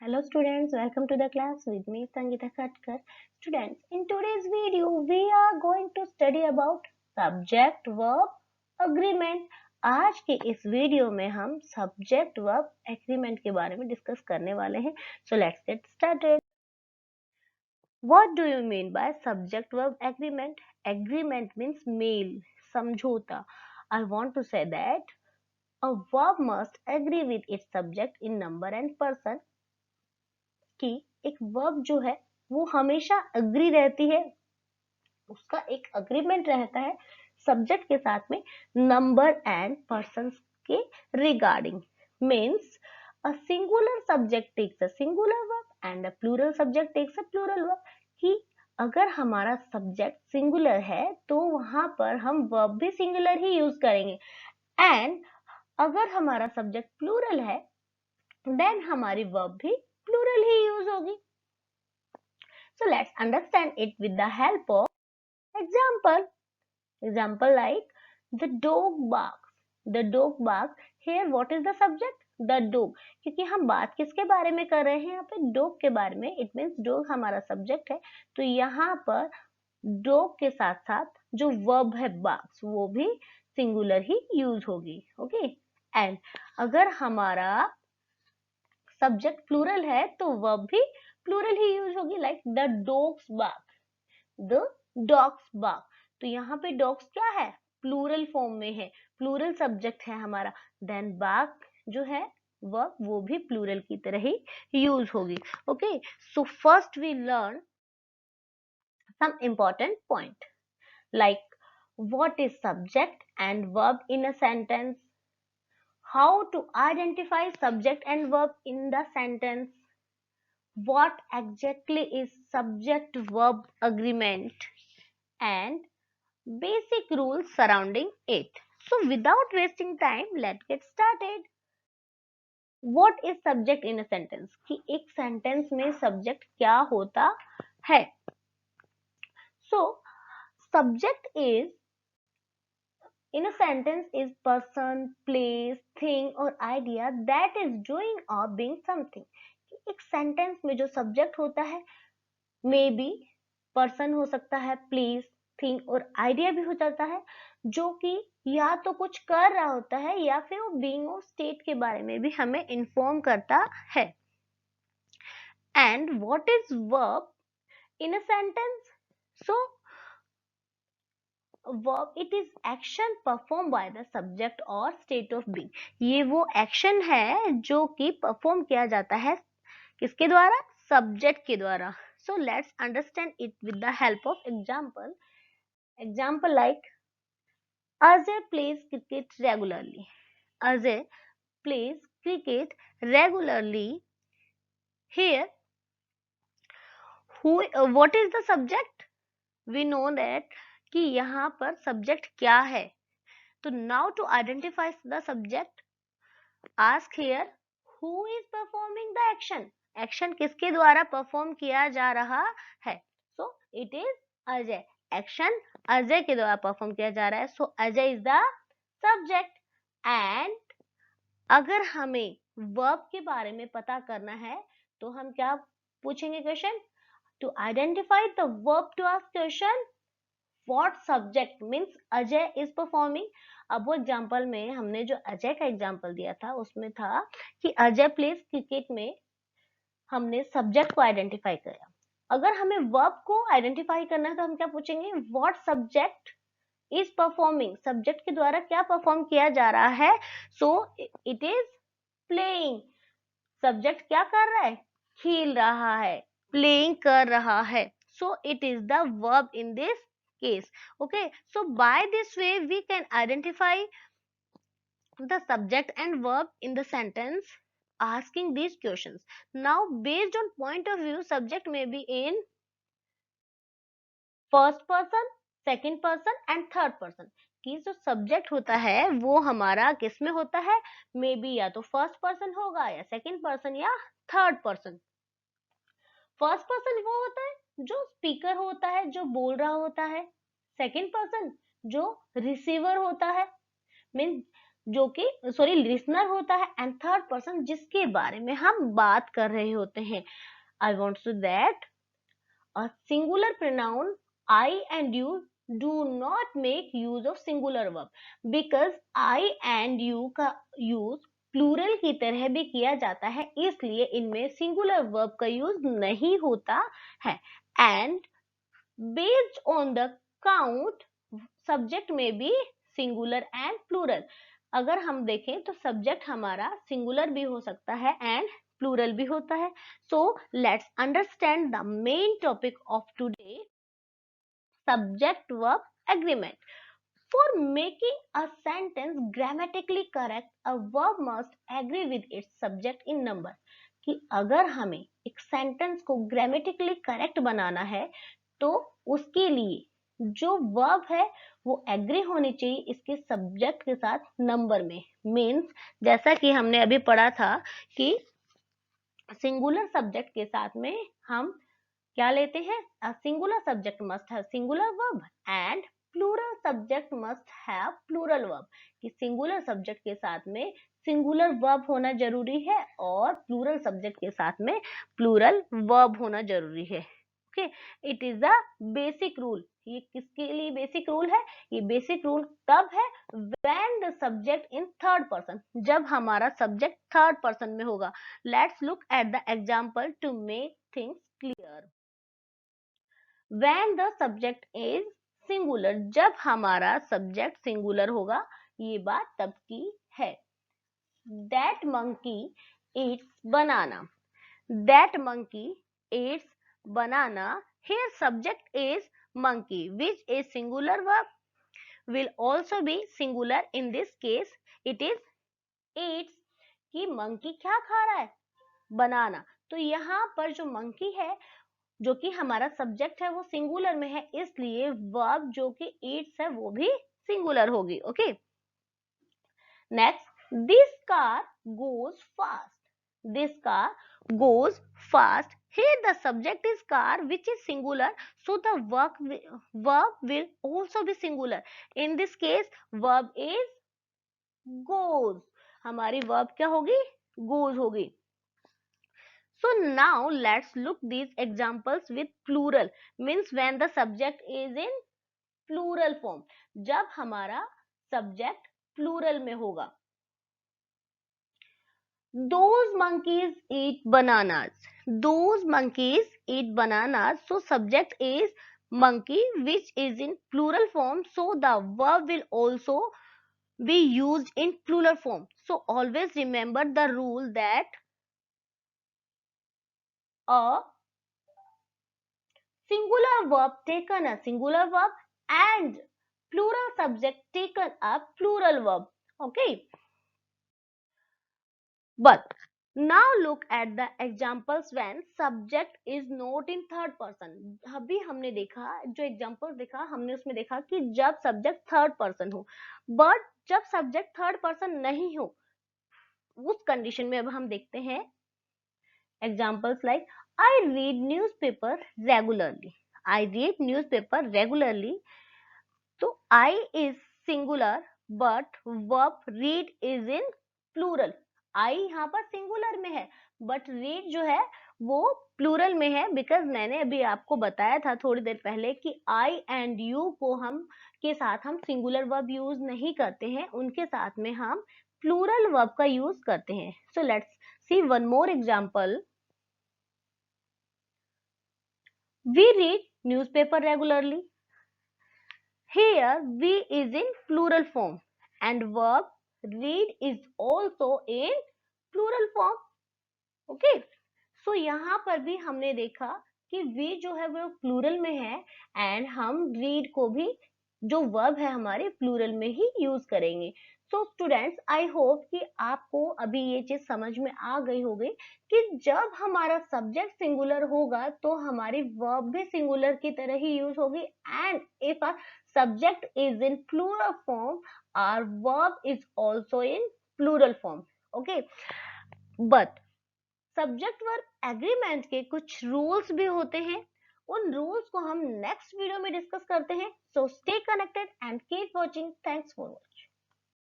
Hello students, welcome to the class with me Sangeeta Khatkar. Students, in today's video we are going to study about subject verb agreement. आज के इस video में हम subject verb agreement के बारे में discuss करने वाले हैं. So let's get started. What do you mean by subject verb agreement? Agreement means meal, समझौता. I want to say that a verb must agree with its subject in number and person. कि एक verb जो है वो हमेशा agree रहती है, उसका एक अग्रीमेंट रहता है सब्जेक्ट के साथ में नंबर एंड पर्सन्स के regarding. Means a singular subject takes a singular verb and a plural subject takes a plural verb. कि अगर हमारा सब्जेक्ट सिंगुलर है तो वहां पर हम वर्ब भी सिंगुलर ही यूज करेंगे, एंड अगर हमारा सब्जेक्ट प्लूरल है देन हमारी वर्ब भी प्लूरल ही यूज होगी. So let's understand it with the help of example. Example like the dog barks. The dog barks. Here what is the subject? The dog. क्योंकि हम बात किसके बारे में कर रहे हैं यहाँ पे? डॉग के बारे में. It means dog हमारा सब्जेक्ट है, तो यहाँ पर डॉग के साथ साथ जो वर्ब है barks वो भी सिंगुलर ही यूज होगी. ओके, एंड अगर हमारा सब्जेक्ट प्लूरल है तो वर्ब भी प्लूरल ही यूज होगी. Like the dogs bark, the dogs bark. तो यहाँ पे डॉग्स क्या है? प्लूरल फॉर्म में है, प्लूरल सब्जेक्ट है हमारा. देन बार्क जो है वर्ब वो भी प्लूरल की तरह ही यूज होगी. Okay, so first we learn some important point like what is subject and verb in a sentence, how to identify subject and verb in the sentence, what exactly is subject verb agreement, and basic rules surrounding it. So without wasting time, let's get started. What is subject in a sentence? कि एक sentence में subject क्या होता है? So subject is in a sentence is person, place, thing or idea that is doing or being something. एक sentence में जो subject होता है मे बी पर्सन हो सकता है, प्लेस, थिंग और आइडिया भी हो जाता है, जो कि या तो कुछ कर रहा होता है या फिर वो बीइंग और स्टेट के बारे में भी हमें इन्फॉर्म करता है. And what is verb in a sentence? So verb it is action performed by the subject or state of being. ये वो एक्शन है जो कि परफॉर्म किया जाता है किसके द्वारा? सब्जेक्ट के द्वारा. So let's understand it with the help of example. Example like Ajay plays cricket regularly. Ajay plays cricket regularly. Here what is the subject? We know that कि यहाँ पर सब्जेक्ट क्या है. तो now to identify the subject, ask here who is performing the action. Action किसके द्वारा perform किया जा रहा है? So it is Ajay. Action Ajay के द्वारा परफॉर्म किया जा रहा है. So Ajay is the subject. And अगर हमें वर्ब के बारे में पता करना है तो हम क्या पूछेंगे question? To identify the verb to ask question, what subject means Ajay is performing. अब वो एग्जाम्पल में हमने जो अजय का एग्जाम्पल दिया था उसमें था कि अजय प्लेस क्रिकेट में हमने सब्जेक्ट को आइडेंटिफाई किया. अगर हमें वर्ब को आइडेंटिफाई करना है तो हम क्या पूछेंगे? What subject is performing. Subject के द्वारा क्या परफॉर्म किया जा रहा है? So it is playing. Subject क्या कर रहा है? खेल रहा है, प्लेइंग कर रहा है. So it is the verb in this case. Okay, so by this way we can identify the subject and verb in the sentence asking these questions. Now based on point of view, subject may be in first person, second person and third person. कि जो subject होता है वो हमारा किस में होता है? मे बी या तो फर्स्ट पर्सन होगा या सेकंड पर्सन या थर्ड पर्सन. फर्स्ट पर्सन वो होता है जो स्पीकर होता है, जो बोल रहा होता है. सेकंड पर्सन जो रिसीवर होता है, मीन्स जो कि सॉरी लिसनर होता है, एंड थर्ड पर्सन जिसके बारे में हम बात कर रहे होते हैं। I want to that a singular pronoun I and you do not make use of singular verb because I and you का use प्लूरल की तरह भी किया जाता है, इसलिए इनमें सिंगुलर वर्ब का यूज नहीं होता है। And based on the count subject में भी सिंगुलर एंड प्लूरल। अगर हम देखें तो सब्जेक्ट हमारा सिंगुलर भी हो सकता है एंड प्लूरल भी होता है। So let's understand the main topic of today, subject verb agreement. For making a sentence grammatically correct, a verb must agree with its subject in number। कि अगर हमें एक सेंटेंस को ग्रामेटिकली करेक्ट बनाना है तो उसके लिए जो वर्ब है वो एग्री होनी चाहिए इसके सब्जेक्ट के साथ नंबर में। मीन्स जैसा कि हमने अभी पढ़ा था कि सिंगुलर सब्जेक्ट के साथ में हम क्या लेते हैं, singular subject must have singular verb and plural subject must have plural verb. कि सिंगुलर सब्जेक्ट के साथ में सिंगुलर वर्ब होना जरूरी है और प्लूरल सब्जेक्ट के साथ में प्लूरल वर्ब होना जरूरी है। Okay, it is the basic rule. ये किसके लिए बेसिक रूल है, ये बेसिक रूल तब है when the subject in third person, जब हमारा सब्जेक्ट थर्ड पर्सन में होगा। Let's look at the example to make things clear. When the subject is singular, जब हमारा सब्जेक्ट सिंगुलर होगा, ये बात तब की है। That monkey eats banana. That monkey eats banana. Here subject is monkey, which is singular verb, will also be singular in this case. It is eats। कि monkey क्या खा रहा है, बनाना। तो यहाँ पर जो monkey है जो कि हमारा सब्जेक्ट है वो सिंगुलर में है, इसलिए वर्ब जो कि ईट्स है वो भी सिंगुलर होगी। Okay, next, this car goes fast. This car goes fast. Here the subject is car which is singular, so the verb will also be singular. In this case verb is goes। हमारी verb क्या होगी, goes होगी। So now let's look these examples with plural, means when the subject is in plural form, जब हमारा subject plural में होगा। Those monkeys eat bananas. Those monkeys eat bananas. So subject is monkey which is in plural form, so the verb will also be used in plural form. So always remember the rule that a singular verb taken a singular verb and plural subject taken a plural verb. Okay, but now look at the examples when subject is not in third person। अभी हमने देखा, जो example देखा हमने उसमें देखा कि जब सब्जेक्ट थर्ड पर्सन हो, बट जब सब्जेक्ट थर्ड पर्सन नहीं हो उस कंडीशन में अब हम देखते हैं examples like I read newspaper regularly। I read newspaper regularly। तो I is singular but verb read is in plural। I यहाँ पर सिंगुलर में है बट read जो है वो प्लूरल में है, बिकॉज मैंने अभी आपको बताया था थोड़ी देर पहले कि I and you को हम के साथ हम सिंगुलर वर्ब यूज नहीं करते हैं, उनके साथ में हम प्लूरल वर्ब का यूज करते हैं। So let's see one more example. We read newspaper regularly। Here we is in plural form and verb read is also in plural form। Okay, so यहाँ पर भी हमने देखा कि we जो है वो प्लूरल में है एंड हम read को भी जो वर्ब है हमारे प्लूरल में ही यूज करेंगे। सो स्टूडेंट्स, आई होप कि आपको अभी ये चीज समझ में आ गई होगी कि जब हमारा सब्जेक्ट सिंगुलर होगा तो हमारी वर्ब भी सिंगुलर की तरह ही यूज होगी, and if a subject is in plural form our verb is also in plural form। okay, but subject verb agreement के कुछ रूल्स भी होते हैं, उन रूल्स को हम नेक्स्ट वीडियो में डिस्कस करते हैं। So stay connected and keep watching. Thanks for